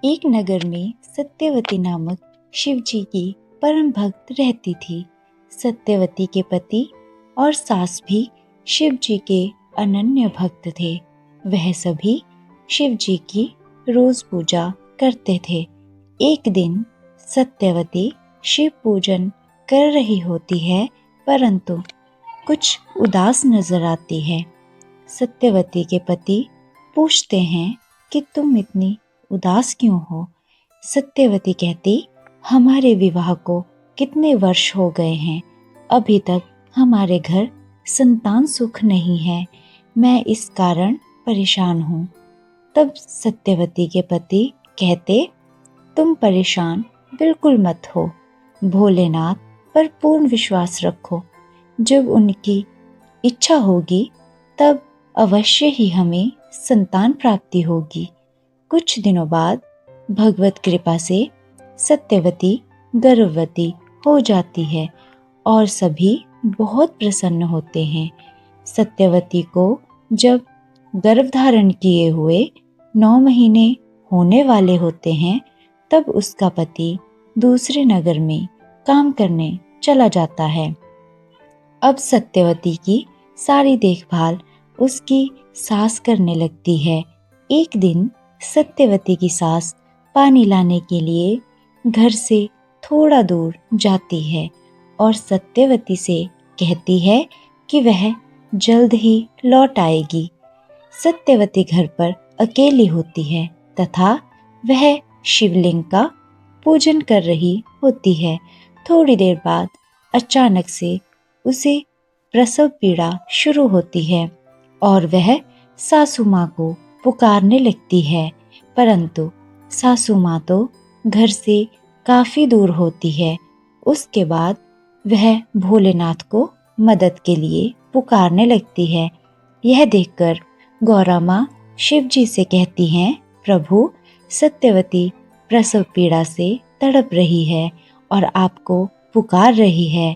एक नगर में सत्यवती नामक शिव जी की परम भक्त रहती थी। सत्यवती के पति और सास भी शिव जी के अनन्य भक्त थे। वह सभी शिव जी की रोज पूजा करते थे। एक दिन सत्यवती शिव पूजन कर रही होती है, परंतु कुछ उदास नजर आती है। सत्यवती के पति पूछते हैं कि तुम इतनी उदास क्यों हो? सत्यवती कहती, हमारे विवाह को कितने वर्ष हो गए हैं, अभी तक हमारे घर संतान सुख नहीं है। मैं इस कारण परेशान हूँ। तब सत्यवती के पति कहते, तुम परेशान बिल्कुल मत हो। भोलेनाथ पर पूर्ण विश्वास रखो। जब उनकी इच्छा होगी तब अवश्य ही हमें संतान प्राप्ति होगी। कुछ दिनों बाद भगवत कृपा से सत्यवती गर्भवती हो जाती है और सभी बहुत प्रसन्न होते हैं। सत्यवती को जब गर्भधारण किए हुए 9 महीने होने वाले होते हैं, तब उसका पति दूसरे नगर में काम करने चला जाता है। अब सत्यवती की सारी देखभाल उसकी सास करने लगती है। एक दिन सत्यवती की सास पानी लाने के लिए घर से थोड़ा दूर जाती है और सत्यवती से कहती है कि वह जल्द ही लौट आएगी। सत्यवती घर पर अकेली होती है तथा वह शिवलिंग का पूजन कर रही होती है। थोड़ी देर बाद अचानक से उसे प्रसव पीड़ा शुरू होती है और वह सासू माँ को पुकारने लगती है, परंतु सासू माँ तो घर से काफी दूर होती है। उसके बाद वह भोलेनाथ को मदद के लिए पुकारने लगती है। यह देखकर गौरा माँ शिव जी से कहती हैं, प्रभु, सत्यवती प्रसव पीड़ा से तड़प रही है और आपको पुकार रही है।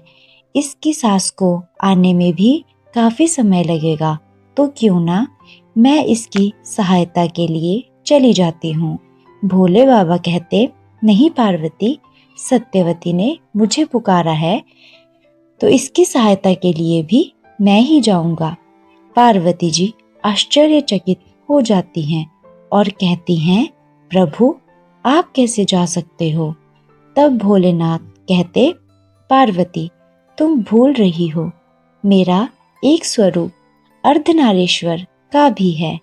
इसकी सास को आने में भी काफी समय लगेगा, तो क्यों ना मैं इसकी सहायता के लिए चली जाती हूँ। भोले बाबा कहते, नहीं पार्वती, सत्यवती ने मुझे पुकारा है तो इसकी सहायता के लिए भी मैं ही जाऊंगा। पार्वती जी आश्चर्यचकित हो जाती हैं और कहती हैं, प्रभु, आप कैसे जा सकते हो? तब भोलेनाथ कहते, पार्वती, तुम भूल रही हो, मेरा एक स्वरूप अर्धनारीश्वर का भी है,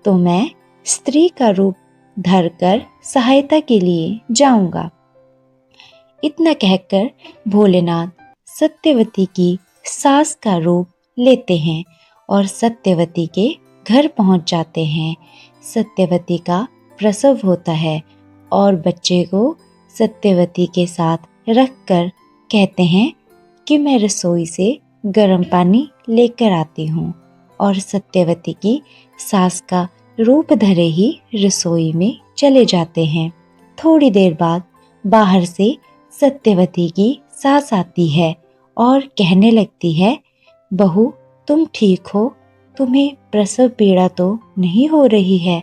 तो मैं स्त्री का रूप धरकर सहायता के लिए जाऊंगा। इतना कहकर भोलेनाथ सत्यवती की सास का रूप लेते हैं और सत्यवती के घर पहुंच जाते हैं। सत्यवती का प्रसव होता है और बच्चे को सत्यवती के साथ रखकर कहते हैं कि मैं रसोई से गर्म पानी लेकर आती हूँ, और सत्यवती की सास का रूप धरे ही रसोई में चले जाते हैं। थोड़ी देर बाद बाहर से सत्यवती की सास आती है और कहने लगती है, बहू, तुम ठीक हो? तुम्हें प्रसव पीड़ा तो नहीं हो रही है?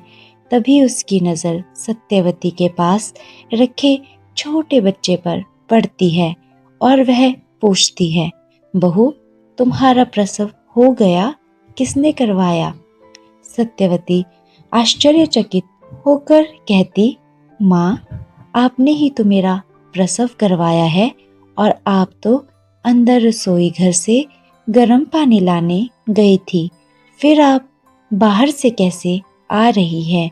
तभी उसकी नज़र सत्यवती के पास रखे छोटे बच्चे पर पड़ती है और वह पूछती है, बहू, तुम्हारा प्रसव हो गया? किसने करवाया? सत्यवती आश्चर्यचकित होकर कहती, माँ, आपने ही तो मेरा प्रसव करवाया है और आप तो अंदर रसोई घर से गर्म पानी लाने गई थी, फिर आप बाहर से कैसे आ रही है?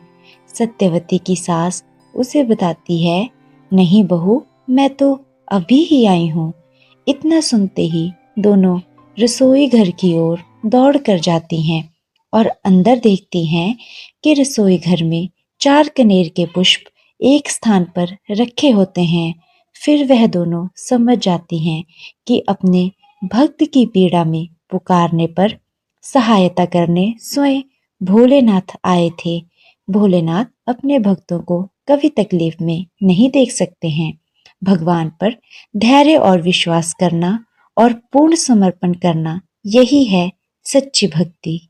सत्यवती की सास उसे बताती है, नहीं बहू, मैं तो अभी ही आई हूँ। इतना सुनते ही दोनों रसोई घर की ओर दौड़ कर जाती हैं और अंदर देखती हैं कि रसोई घर में 4 कनेर के पुष्प एक स्थान पर रखे होते हैं। फिर वह दोनों समझ जाती हैं कि अपने भक्त की पीड़ा में पुकारने पर सहायता करने स्वयं भोलेनाथ आए थे। भोलेनाथ अपने भक्तों को कभी तकलीफ में नहीं देख सकते हैं। भगवान पर धैर्य और विश्वास करना और पूर्ण समर्पण करना, यही है सच्ची भक्ति।